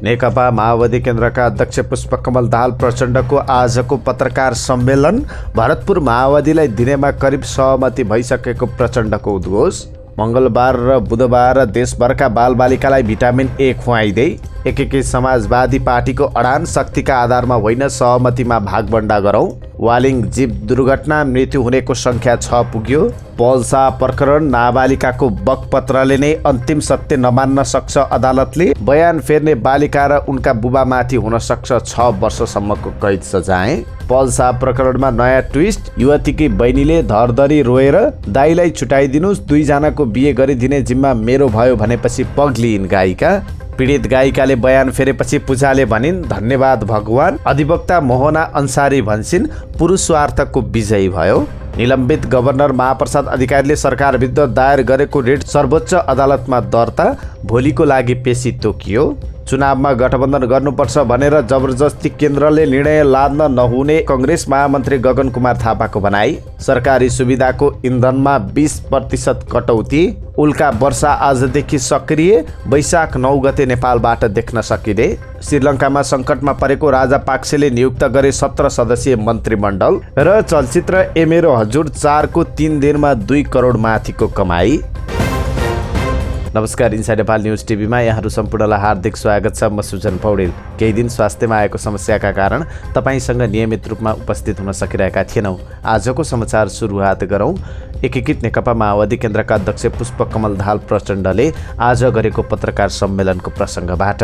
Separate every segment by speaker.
Speaker 1: नेकपा माओवादी केन्द्रका अध्यक्ष पुष्पकमल दाहाल प्रचण्डको आजको पत्रकार सम्मेलन। भरतपुर माओवादीलाई दिनेमा करिब सहमति भइसकेको प्रचण्डको उद्घोष। मंगलबार र बुधबार देशभरका बालबालिकालाई भिटामिन ए खुवाइदै एकीकृत समाजवादी पार्टीको अडान शक्तिका आधारमा होइन सहमतिमा भागबण्डा गरौँ। वालिङ जीव दुर्घटना मृत्यु हुनेको संख्या 6 पुग्यो। पल्सा प्रकरण नाबालिकाको बकपत्रले नै अन्तिम सत्य नमान्न सक्छ अदालतले। बयान फेर्ने बालिका र उनका बुबामाथि हुन सक्छ 6 वर्षसम्मको कैद सजाय। पल्सा प्रकरणमा नयाँ ट्विस्ट। युवतीकी बहिनीले धरधरी रोएर दाइलाई छुटाइदिनुस्, 2 जनाको बिहे गरिदिने जिम्मा मेरो भयो भनेपछि पग्लिन् गायिका। पीडित गायिकाले बयान फेरेपछि पूजाले भनिन् धन्यवाद भगवान। अधिवक्ता मोहना अन्सारी भन्छन् पुरुष स्वार्थको विजयी भयो। निलम्बित गभर्नर महाप्रसाद अधिकारीले सरकार विरुद्ध दायर गरेको रिट सर्वोच्च अदालतमा दर्ता। भोलिको लागि पेशी तोकियो। चुनावमा गठबन्धन गर्नुपर्छ भनेर जबरजस्ती केन्द्रले निर्णय लाद्न नहुने कांग्रेस महामन्त्री गगन कुमार थापाको भनाई। सरकारी सुविधाको इन्धनमा 20% कटौती। उल्का वर्षा आजदेखि सक्रिय। वैशाख 9 गते नेपालबाट देख्न सकिँदै। श्रीलङ्कामा सङ्कटमा परेको राजापाक्सेले नियुक्त गरे 17 सदस्यीय मन्त्रीमण्डल। र चलचित्र ए मेरो हजुर 4 को 3 दिनमा 2 करोड माथिको कमाई। नमस्कार, इन्साइड नेपाल न्युज टिभीमा यहाँहरू सम्पूर्णलाई हार्दिक स्वागत छ। म सुजन पौडेल। केही दिन स्वास्थ्यमा आएको समस्याका कारण तपाईसँग नियमित रूपमा उपस्थित हुन सकिरहेका थिएनौँ। आजको समाचार सुरुवात गरौँ। एकीकृत नेकपा माओवादी केन्द्रका अध्यक्ष पुष्पकमल दाहाल प्रचण्डले आज गरेको पत्रकार सम्मेलनको प्रसङ्गबाट।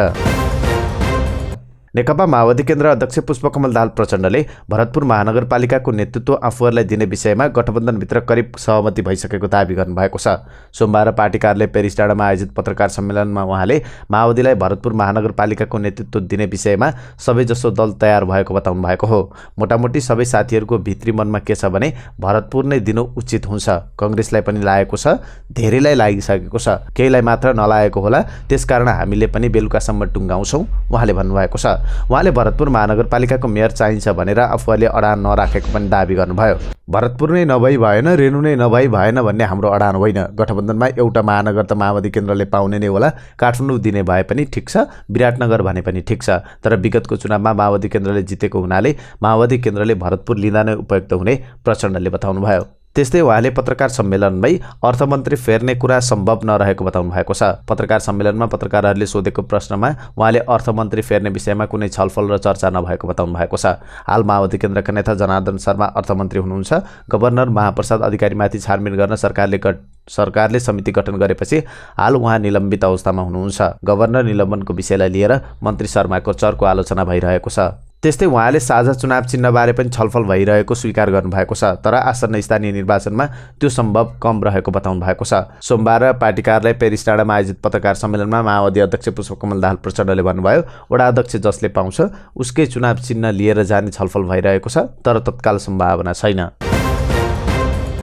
Speaker 1: नेकपा माओवादी केन्द्र अध्यक्ष पुष्पकमल दाहाल प्रचण्डले भरतपुर महानगरपालिकाको नेतृत्व आफूहरूलाई दिने विषयमा गठबन्धनभित्र करिब सहमति भइसकेको दावी गर्नुभएको छ। सोमबार पार्टी कार्यालय पेरिस डाँडामा आयोजित पत्रकार सम्मेलनमा उहाँले माओवादीलाई भरतपुर महानगरपालिकाको नेतृत्व दिने विषयमा सबैजसो दल तयार भएको बताउनु भएको हो। मोटामोटी सबै साथीहरूको भित्री मनमा के छ भने भरतपुर नै दिनु उचित हुन्छ। कांग्रेसलाई पनि लागेको छ, धेरैलाई लागिसकेको छ, केहीलाई मात्र नलागेको होला, त्यसकारण हामीले पनि बेलुकासम्म टुङ्गाउँछौँ उहाँले भन्नुभएको छ। उहाँले भरतपुर महानगरपालिकाको मेयर चाहिन्छ भनेर आफूहरूले अडान नराखेको पनि दावी गर्नुभयो। भरतपुर नै नभई भएन, रेणु नै नभई भएन भन्ने हाम्रो अडान होइन। गठबन्धनमा एउटा महानगर त माओवादी केन्द्रले पाउने नै होला। काठमाडौँ दिने भए पनि ठिक छ, विराटनगर भने पनि ठिक छ। तर विगतको चुनावमा माओवादी केन्द्रले जितेको हुनाले माओवादी केन्द्रले भरतपुर लिँदा नै उपयुक्त हुने प्रचण्डले बताउनुभयो। त्यस्तै उहाँले पत्रकार सम्मेलनमै अर्थमन्त्री फेर्ने कुरा सम्भव नरहेको बताउनु भएको छ। पत्रकार सम्मेलनमा पत्रकारहरूले सोधेको प्रश्नमा उहाँले अर्थमन्त्री फेर्ने विषयमा कुनै छलफल र चर्चा नभएको बताउनु भएको छ। हाल माओवादी केन्द्रका नेता जनार्दन शर्मा अर्थमन्त्री हुनुहुन्छ। गभर्नर महाप्रसाद अधिकारीमाथि छानबिन गर्न सरकारले समिति गठन गरेपछि हाल उहाँ निलम्बित अवस्थामा हुनुहुन्छ। गभर्नर निलम्बनको विषयलाई लिएर मन्त्री शर्माको चर्को आलोचना भइरहेको छ। त्यस्तै उहाँले साझा चुनाव चिन्हबारे पनि छलफल भइरहेको स्वीकार गर्नुभएको छ। तर आसन्न स्थानीय निर्वाचनमा त्यो सम्भव कम रहेको बताउनु भएको छ। सोमबार पार्टी कार्यालय पेरिस डाँडामा आयोजित पत्रकार सम्मेलनमा माओवादी अध्यक्ष पुष्पकमल दाहाल प्रचण्डले भन्नुभयो वडा अध्यक्ष जसले पाउँछ उसकै चुनाव चिन्ह लिएर जाने छलफल भइरहेको छ, तर तत्काल सम्भावना छैन।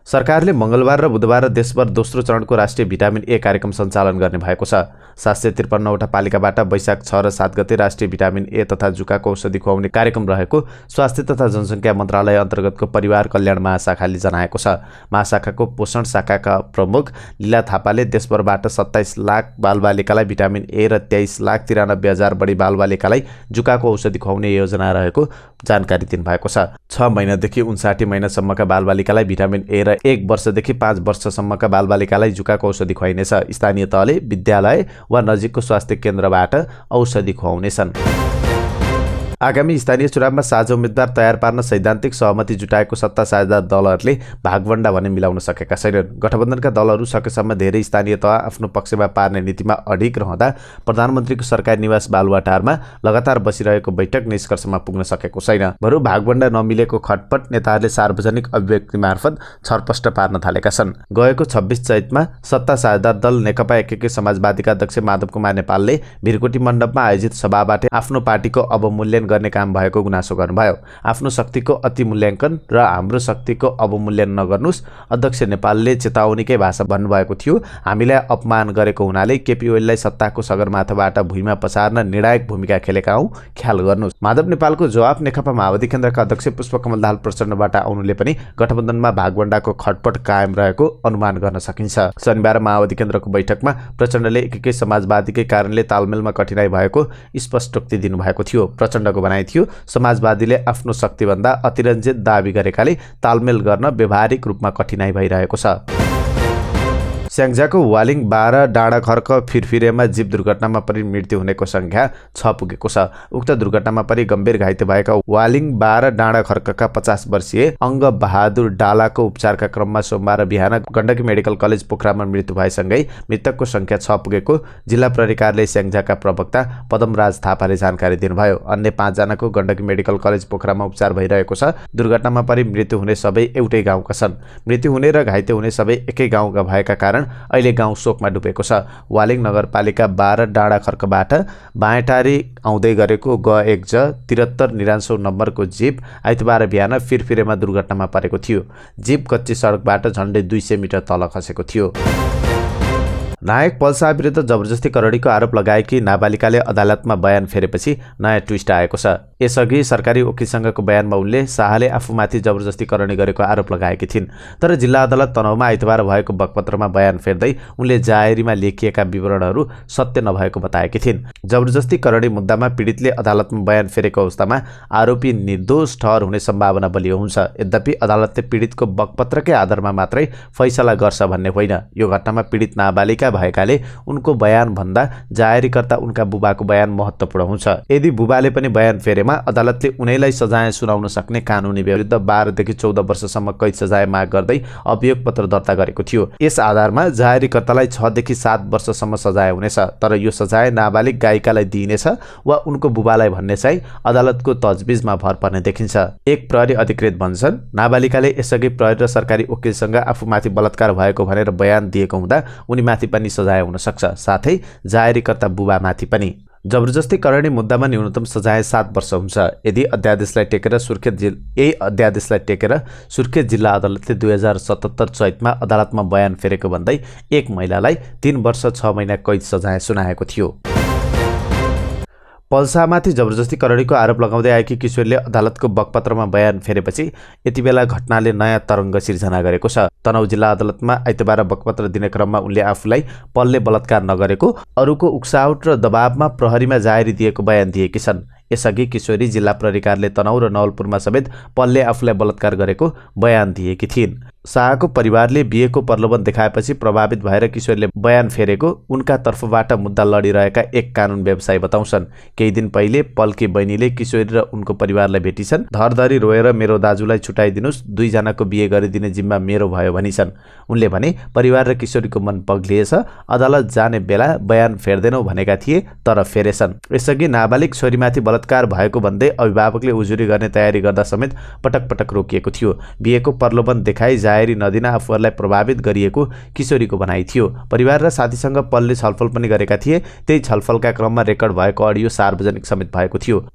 Speaker 1: सरकारले मंगलबार र बुधबार देशभर दोस्रो चरणको राष्ट्रिय भिटामिन ए कार्यक्रम सञ्चालन गर्ने भएको छ। 753वटा पालिकाबाट वैशाख 6 र 7 गते राष्ट्रिय भिटामिन ए तथा जुकाको औषधि खुवाउने कार्यक्रम रहेको स्वास्थ्य तथा जनसङ्ख्या मन्त्रालय अन्तर्गतको परिवार कल्याण महाशाखाले जनाएको छ। महाशाखाको पोषण शाखाका प्रमुख लीला थापाले देशभरबाट 27 लाख बालबालिकालाई भिटामिन ए र 23,93,000 बढी बालबालिकालाई जुकाको औषधि खुवाउने योजना रहेको जानकारी दिनुभएको छ। 6 महिनादेखि 59 महिनासम्मका बालबालिकालाई भिटामिन ए र 1 वर्षदेखि 5 वर्षसम्मका बालबालिकालाई जुकाको औषधि खुवाइनेछ। स्थानीय तहले विद्यालय वा नजिकको स्वास्थ्य केन्द्रबाट औषधि खुवाउनेछन्। आगामी स्थानीय चुनावमा साझा उम्मेद्वार तयार पार्न सैद्धान्तिक सहमति जुटाएको सत्ता साझेदार दलहरूले भागबण्डा भने मिलाउन सकेका छैनन्। गठबन्धनका दलहरू सकेसम्म धेरै स्थानीय तह आफ्नो पक्षमा पार्ने नीतिमा अडिग रहँदा प्रधानमन्त्रीको सरकारी निवास बालुवाटारमा लगातार बसिरहेको बैठक निष्कर्षमा पुग्न सकेको छैन। बरु भागबण्डा नमिलेको खटपट नेताहरूले सार्वजनिक अभिव्यक्ति मार्फत छरपष्ट पार्न थालेका छन्। गएको 26 चैतमा सत्ता साझेदार दल नेकपा एकीकृत समाजवादीका अध्यक्ष माधव कुमार नेपालले भिरकोटी मण्डपमा आयोजित सभाबाट आफ्नो पार्टीको अवमूल्यन गर्ने काम भएको गुनासो गर्नुभयो। आफ्नो शक्तिको अति मूल्याङ्कन र हाम्रो शक्तिको अवमूल्यन नगर्नुस्। अध्यक्ष नेपालले चेतावनीकै भाषा भन्नुभएको थियो। हामीलाई अपमान गरेको हुनाले केपी ओलीलाई सत्ताको सगरमाथाबाट भुइँमा पसार्न निर्णायक भूमिका खेलेका हौं, ख्याल गर्नुस्। माधव नेपालको जवाफ नेकपा माओवादी केन्द्रका अध्यक्ष पुष्पकमल दाहाल प्रचण्डबाट आउनुले पनि गठबन्धनमा भागवण्डाको खटपट कायम रहेको अनुमान गर्न सकिन्छ। शनिबार माओवादी केन्द्रको बैठकमा प्रचण्डले एकै समाजवादीकै कारणले तालमेलमा कठिनाई भएको स्पष्टोक्ति दिनुभएको थियो। प्रचण्डको भनाइ थियो, समाजवादीले आफ्नो शक्तिभन्दा अतिरञ्जित दाबी गरेकाले तालमेल गर्न व्यावहारिक रूपमा कठिनाई भइरहेको छ। स्याङ्जाको वालिङ 12 डाँडा खर्क फिरफिरेमा जीव दुर्घटनामा परि मृत्यु हुनेको संख्या 6 पुगेको छ। उक्त दुर्घटनामा परि गम्भीर घाइते भएका वालिङ 12 डाँडा खर्कका 50 वर्षीय अङ्ग बहादुर डालाको उपचारका क्रममा सोमबार बिहान गण्डकी मेडिकल कलेज पोखरामा मृत्यु भएसँगै मृतकको संख्या 6 पुगेको जिल्ला प्रहरी कार्यालय स्याङ्जाका प्रवक्ता पदमराज थापाले जानकारी दिनुभयो। अन्य 5 जनाको गण्डकी मेडिकल कलेज पोखरामा उपचार भइरहेको छ। दुर्घटनामा परि मृत्यु हुने सबै एउटै गाउँका छन्। मृत्यु हुने र घाइते हुने सबै एकै गाउँका भएका कारण अहिले गाउँ शोकमा डुबेको छ। वालिङ नगरपालिका 12 डाँडा खर्कबाट बाँटारी आउँदै गरेको ग1 ज 7399 नम्बरको जीप आइतबार बिहान फिरफिरेमा दुर्घटनामा परेको थियो। जीप कच्ची सडकबाट झन्डै 200 मिटर तल खसेको थियो। नायक पल्सा विरुद्ध जबरजस्ती करडीको आरोप लगाएकी नाबालिकाले अदालतमा बयान फेरेपछि नयाँ ट्विस्ट आएको छ। यसअघि सरकारी वकिलसँगको बयानमा उनले शाहले आफूमाथि जबरजस्ती करणी गरेको आरोप लगाएकी थिइन्। तर जिल्ला अदालत तनहुमा आइतबार भएको बकपत्रमा बयान फेर्दै उनले जाहेरीमा लेखिएका विवरणहरू सत्य नभएको बताएकी थिइन्। जबरजस्ती करणी मुद्दामा पीडितले अदालतमा बयान फेरेको अवस्थामा आरोपी निर्दोष ठहर हुने सम्भावना बलियो हुन्छ। यद्यपि अदालतले पीडितको बकपत्रकै आधारमा मात्रै फैसला गर्छ भन्ने होइन। यो घटनामा पीडित नाबालिका भएकाले उनको बयान भन्दा जाहेरीकर्ता उनका बुबाको बयान महत्त्वपूर्ण हुन्छ। यदि बुबाले पनि बयान फेरेमा अदालतले उनैलाई सजाय सुनाउन सक्ने कानुनी विरुद्ध 12 देखि 14 वर्षसम्म कैद सजाय माग गर्दै अभियोग पत्र दर्ता गरेको थियो। यस आधारमा जाहेरीकर्तालाई 6 देखि 7 वर्षसम्म सजाय हुनेछ। तर यो सजाय नाबालिग गायिकालाई दिइनेछ वा उनको बुबालाई भन्ने चाहिँ अदालतको तजविजमा भर पर्ने देखिन्छ। एक प्रहरी अधिकृत भन्छन्, नाबालिकाले यसअघि प्रहरी र सरकारी वकिलसँग आफूमाथि बलात्कार भएको भनेर बयान दिएको हुँदा उनीमाथि पनि सजाय हुन सक्छ, साथै जाहेरीकर्ता बुबामाथि पनि। जबरजस्ती करणी मुद्दामा न्यूनतम सजाय 7 वर्ष हुन्छ। यही अध्यादेशलाई टेकेर सुर्खेत जिल्ला अदालतले 2077 चैतमा अदालतमा बयान फेरेको भन्दै एक महिलालाई 3 वर्ष 6 महिना कैद सजाय सुनाएको थियो। पल्सामाथि जबरजस्ती करडीको आरोप लगाउँदै आएकी किशोरले अदालतको बकपत्रमा बयान फेरेपछि यति बेला घटनाले नयाँ तरङ्ग सिर्जना गरेको छ। तनहुँ जिल्ला अदालतमा आइतबार बकपत्र दिने क्रममा उनले आफूलाई पलले बलात्कार नगरेको, अरूको उक्साउट र दबावमा प्रहरीमा जाहेरी दिएको बयान दिएकी छन्। यसअघि किशोरी जिल्ला प्रहरी कार्यालय तनहुँ र नवलपुरमा समेत पलले आफूलाई बलात्कार गरेको बयान दिएकी थिइन्। शाहको परिवारले बिहेको प्रलोभन देखाएपछि प्रभावित भएर किशोरले बयान फेरेको उनका तर्फबाट मुद्दा लडिरहेका एक कानुन व्यवसायी बताउँछन्। केही दिन पहिले पलकी बहिनीले किशोरी र उनको परिवारलाई भेटिछन्। धरधरी रोएर मेरो दाजुलाई छुटाइदिनुस्, 2 जनाको बिहे गरिदिने जिम्मा मेरो भयो भनिछन्। उनले भने परिवार र किशोरीको मन पग्लिएछ, अदालत जाने बेला बयान फेर्दैनौ भनेका थिए तर फेरेछन्। यसअघि नाबालिग छोरीमाथि बलात्कार भएको भन्दै अभिभावकले उजुरी गर्ने तयारी गर्दा समेत पटक पटक रोकिएको थियो। बिहेको प्रलोभन देखाई जाहेरी नदिन आफूहरूलाई प्रभावित गरिएको किशोरीको भनाइ थियो। परिवार र साथीसँग पलले छलफल पनि गरेका थिए। त्यही छलफलका क्रममा रेकर्ड भएको अडियो सार्वजनिक समेत भएको थियो।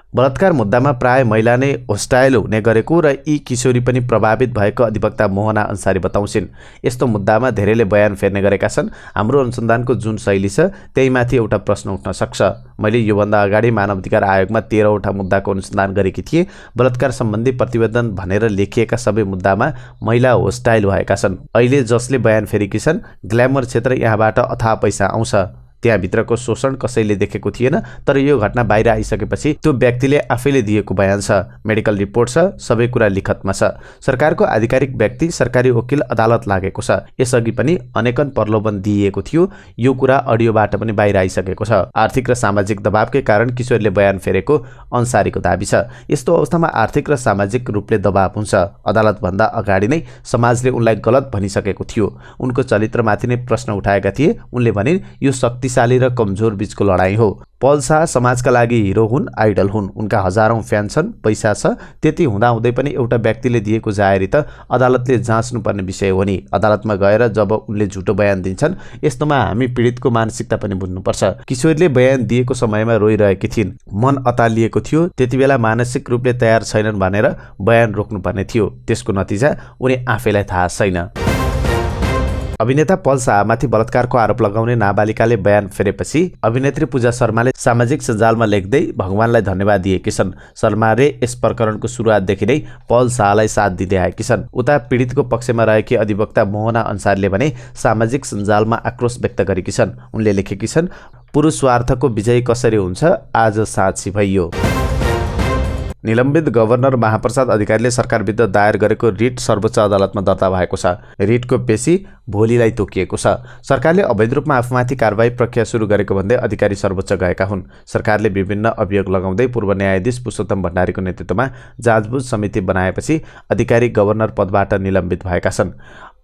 Speaker 1: बलात्कार मुद्दामा प्राय महिला नै होस्टाइल हुने गरेको र यी किशोरी पनि प्रभावित भएको अधिवक्ता मोहना अन्सारी बताउँछिन्। यस्तो मुद्दामा धेरैले बयान फेर्ने गरेका छन्। हाम्रो अनुसन्धानको जुन शैली छ त्यहीमाथि एउटा प्रश्न उठ्न सक्छ। मैले योभन्दा अगाडि मानवाधिकार आयोगमा 13 वटा मुद्दाको अनुसन्धान गरेकी थिएँ। बलात्कार सम्बन्धी प्रतिवेदन भनेर लेखिएका सबै मुद्दामा महिला होस्टाइल भएका छन्। अहिले जसले बयान फेरेकी छन्, ग्ल्यामर क्षेत्र यहाँबाट अथाह पैसा आउँछ। त्यहाँभित्रको शोषण कसैले देखेको थिएन, तर यो घटना बाहिर आइसकेपछि त्यो व्यक्तिले आफैले दिएको बयान छ, मेडिकल रिपोर्ट छ, सबै कुरा लिखतमा छ। सरकारको आधिकारिक व्यक्ति, सरकारी वकिल अदालत लागेको छ। यसअघि पनि अनेकन प्रलोभन दिइएको थियो। यो कुरा अडियोबाट पनि बाहिर आइसकेको छ। आर्थिक र सामाजिक दबावकै कारण किशोरले बयान फेरेको अन्सारीको दाबी छ। यस्तो अवस्थामा आर्थिक र सामाजिक रूपले दबाव हुन्छ। अदालतभन्दा अगाडि नै समाजले उनलाई गलत भनिसकेको थियो। उनको चरित्रमाथि नै प्रश्न उठाएका थिए। उनले भने यो शक्ति शक्तिशाली र कमजोर बीचको लडाईँ हो। पल शाह समाजका लागि हिरो हुन्, आइडल हुन्। उनका हजारौं फ्यान छन्, पैसा छ। त्यति हुँदाहुँदै पनि एउटा व्यक्तिले दिएको जाहेरी त अदालतले जाँच्नुपर्ने विषय हो नि। अदालतमा गएर जब उनले झुटो बयान दिन्छन्, यस्तोमा हामी पीडितको मानसिकता पनि बुझ्नुपर्छ। किशोरीले बयान दिएको समयमा रोइरहेकी थिइन्, मन अतालिएको थियो। त्यतिबेला मानसिक रूपले तयार छैनन् भनेर बयान रोक्नुपर्ने थियो। त्यसको नतिजा उनी आफैलाई थाहा छैन। अभिनेता पल शाहमाथि बलात्कारको आरोप लगाउने नाबालिकाले बयान फेरेपछि अभिनेत्री पूजा शर्माले सामाजिक सञ्जालमा लेख्दै भगवानलाई धन्यवाद दिएकी छन्। शर्माले यस प्रकरणको सुरुवातदेखि नै पल शाहलाई साथ दिँदै आएकी छन्। उता पीडितको पक्षमा रहेकी अधिवक्ता मोहना अन्सारीले भने सामाजिक सञ्जालमा आक्रोश व्यक्त गरेकी छन्। उनले लेखेकी छन्, पुरुष स्वार्थको विजय कसरी हुन्छ, आज साक्षी भइयो। निलम्बित गभर्नर महाप्रसाद अधिकारीले सरकारविरुद्ध दायर गरेको रिट सर्वोच्च अदालतमा दर्ता भएको छ। रिटको पेशी भोलिलाई तोकिएको छ। सरकारले अवैध रूपमा आफूमाथि कारबाही प्रक्रिया सुरु गरेको भन्दै अधिकारी सर्वोच्च गएका हुन्। सरकारले विभिन्न अभियोग लगाउँदै पूर्व न्यायाधीश पुरुषोत्तम भण्डारीको नेतृत्वमा जाँचबुझ समिति बनाएपछि अधिकारी गभर्नर पदबाट निलम्बित भएका छन्।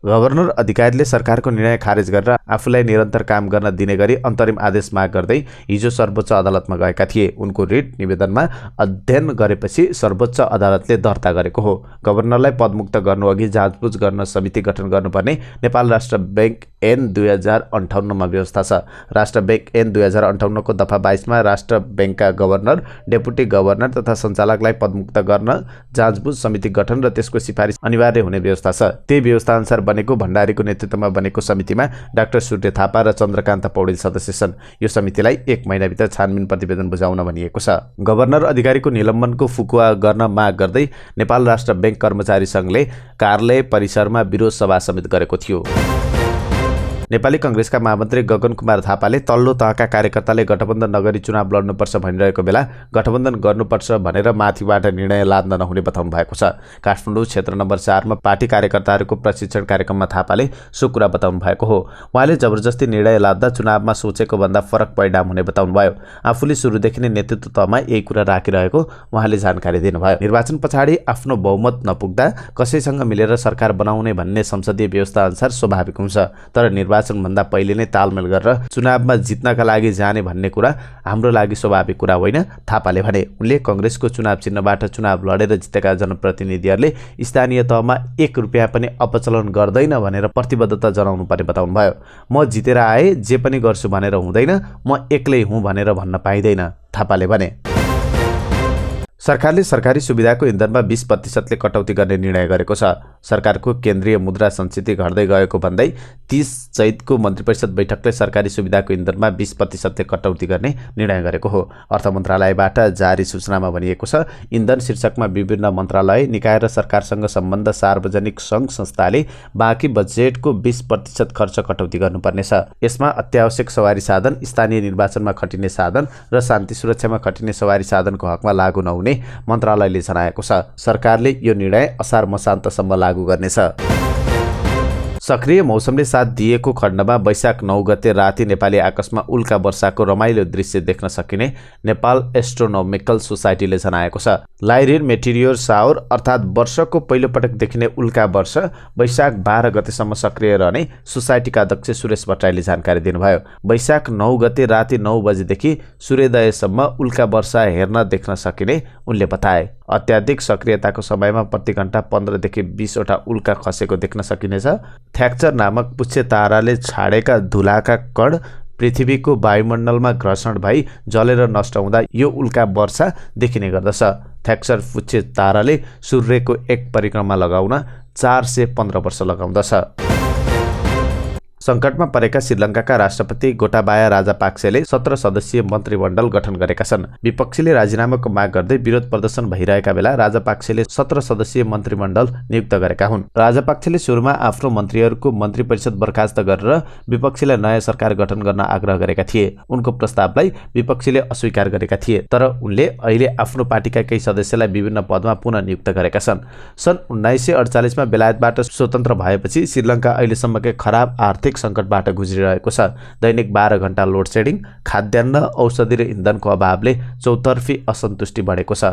Speaker 1: गभर्नर अधिकारीले सरकारको निर्णय खारेज गरेर आफूलाई निरन्तर काम गर्न दिने गरी अन्तरिम आदेश माग गर्दै हिजो सर्वोच्च अदालतमा गएका थिए। उनको रिट निवेदनमा अध्ययन गरेपछि सर्वोच्च अदालतले दर्ता गरेको हो। गभर्नरलाई पदमुक्त गर्नुअघि जाँचबुझ गर्न समिति गठन गर्नुपर्ने नेपाल राष्ट्र बैंक ऐन 2058 मा व्यवस्था छ। राष्ट्र बैंक ऐन 2058 को दफा 22 मा राष्ट्र बैंकका गभर्नर, डेपुटी गभर्नर तथा सञ्चालकलाई पदमुक्त गर्न जाँचबुझ समिति गठन र त्यसको सिफारिस अनिवार्य हुने व्यवस्था छ। त्यही व्यवस्था अनुसार बनेको भण्डारीको नेतृत्वमा बनेको समितिमा डाक्टर सूर्य थापा र चन्द्रकान्त पौडेल सदस्य छन्। यो समितिलाई 1 महिनाभित्र छानबिन प्रतिवेदन बुझाउन भनिएको छ। गभर्नर अधिकारीको निलम्बनको फुकुवा गर्न माग गर्दै नेपाल राष्ट्र बैंक कर्मचारी संघले कार्यालय परिसरमा विरोध सभा समेत गरेको थियो। नेपाली कांग्रेसका महामन्त्री गगन कुमार थापाले तल्लो तहका कार्यकर्ताले गठबन्धन नगरी चुनाव लड्नुपर्छ भनिरहेको बेला गठबन्धन गर्नुपर्छ भनेर माथिबाट निर्णय लाद्न नहुने बताउनु भएको छ। काठमाडौँ क्षेत्र नम्बर 4 मा पार्टी कार्यकर्ताहरूको प्रशिक्षण कार्यक्रममा थापाले सो कुरा बताउनु भएको हो। उहाँले जबरजस्ती निर्णय लाद्दा चुनावमा सोचेको भन्दा फरक परिणाम हुने बताउनुभयो। आफूले सुरुदेखि नै नेतृत्व तहमा यही कुरा राखिरहेको उहाँले जानकारी दिनुभयो। निर्वाचन पछाडि आफ्नो बहुमत नपुग्दा कसैसँग मिलेर सरकार बनाउने भन्ने संसदीय व्यवस्था अनुसार स्वाभाविक हुन्छ। तर निर्वाचन भन्दा पहिले नै तालमेल गरेर चुनावमा जित्नका लागि जाने भन्ने कुरा हाम्रो लागि स्वाभाविक कुरा होइन, थापाले भने। उनले कांग्रेसको चुनाव चिन्हबाट चुनाव लडेर जितेका जनप्रतिनिधिहरूले स्थानीय तहमा 1 रुपैयाँ पनि अपचलन गर्दैन भनेर प्रतिबद्धता जनाउनु पर्ने बताउनुभयो। म जितेर आए, जे पनि गर्छु भनेर हुँदैन, म एक्लै हुँ भनेर भन्न पाइँदैन, थापाले भने। सरकारले सरकारी सुविधाको इन्धनमा 20% ले कटौती गर्ने निर्णय गरेको छ। सरकारको केन्द्रीय मुद्रा सञ्चित घट्दै गएको भन्दै 30 चैतको मन्त्रीपरिषद बैठकले सरकारी सुविधाको इन्धनमा 20% ले कटौती गर्ने निर्णय गरेको हो। अर्थ मन्त्रालयबाट जारी सूचनामा भनिएको छ, इन्धन शीर्षकमा विभिन्न मन्त्रालय, निकाय र सरकारसँग सम्बन्ध सार्वजनिक सङ्घ संस्थाले बाँकी बजेटको 20% खर्च कटौती गर्नुपर्नेछ। यसमा अत्यावश्यक सवारी साधन, स्थानीय निर्वाचनमा खटिने साधन र शान्ति सुरक्षामा खटिने सवारी साधनको हकमा लागू नहुने मन्त्रालयले जनाएको छ। सरकारले यो निर्णय असार मसान्तसम्म लागू गर्नेछ। सक्रिय मौसमले साथ दिएको खण्डमा वैशाख 9 गते राति नेपाली आकाशमा उल्का वर्षाको रमाइलो दृश्य देख्न सकिने नेपाल एस्ट्रोनोमिकल सोसाइटीले जनाएको छ। लाइरिन मेटिरियर शावर अर्थात् वर्षको पहिलो पटक देखिने उल्का वर्ष वैशाख 12 गतेसम्म सक्रिय रहने सोसाइटीका अध्यक्ष सुरेश भट्टराईले जानकारी दिनुभयो। वैशाख 9 गते राति 9 बजेदेखि सूर्योदयसम्म उल्का वर्षा हेर्न देख्न सकिने उनले बताए। अत्याधिक सक्रियताको समयमा प्रति घण्टा 15 देखि 20 वटा उल्का खसेको देख्न सकिनेछ। थ्याक्चर नामक पुच्चे ताराले छाडेका धुलाका कण पृथ्वीको वायुमण्डलमा घर्षण भई जलेर नष्ट हुँदा यो उल्का वर्षा देखिने गर्दछ। थ्याक्चर पुच्चे ताराले सूर्यको एक परिक्रमा लगाउन 415 वर्ष लगाउँदछ। सङ्कटमा परेका श्रीलङ्काका राष्ट्रपति गोटाबाया राजापाक्सेले 17 सदस्यीय मन्त्रीमण्डल गठन गरेका छन्। विपक्षीले राजीनामाको माग गर्दै विरोध प्रदर्शन भइरहेका बेला राजापाक्सेले 17 सदस्यीय मन्त्रीमण्डल नियुक्त गरेका हुन्। राजापाक्सेले सुरुमा आफ्नो मन्त्रीहरूको मन्त्री परिषद बर्खास्त गरेर विपक्षीलाई नयाँ सरकार गठन गर्न आग्रह गरेका थिए। उनको प्रस्तावलाई विपक्षीले अस्वीकार गरेका थिए, तर उनले अहिले आफ्नो पार्टीका केही सदस्यलाई विभिन्न पदमा पुनः नियुक्त गरेका छन्। सन् 1948 मा बेलायतबाट स्वतन्त्र भएपछि श्रीलङ्का अहिलेसम्मकै खराब आर्थिक सङ्कटबाट गुज्रिरहेको छ। दैनिक 12 घण्टा लोड सेडिङ, खाद्यान्न, औषधि र इन्धनको अभावले चौतर्फी असन्तुष्टि बढेको छ।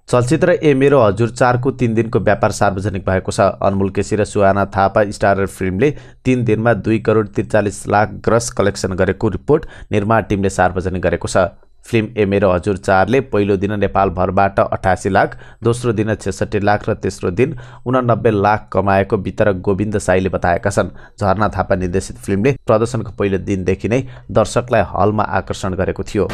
Speaker 1: चलचित्र ए मेरो हजुर 4 को 3 दिनको व्यापार सार्वजनिक भएको छ। अनमोल केसी र सुहाना थापा स्टारर फिल्मले 3 दिनमा 2 करोड 43 लाख ग्रस कलेक्सन गरेको रिपोर्ट निर्माण टिमले सार्वजनिक गरेको छ। फिल्म ए मेरो हजुर 4ले पहिलो दिन नेपालभरबाट 88 लाख, दोस्रो दिन 66 लाख र तेस्रो दिन 89 लाख कमाएको वितरक गोविन्द साईले बताएका छन्। झरना थापा निर्देशित फिल्मले प्रदर्शनको पहिलो दिनदेखि नै दर्शकलाई हलमा आकर्षण गरेको थियो।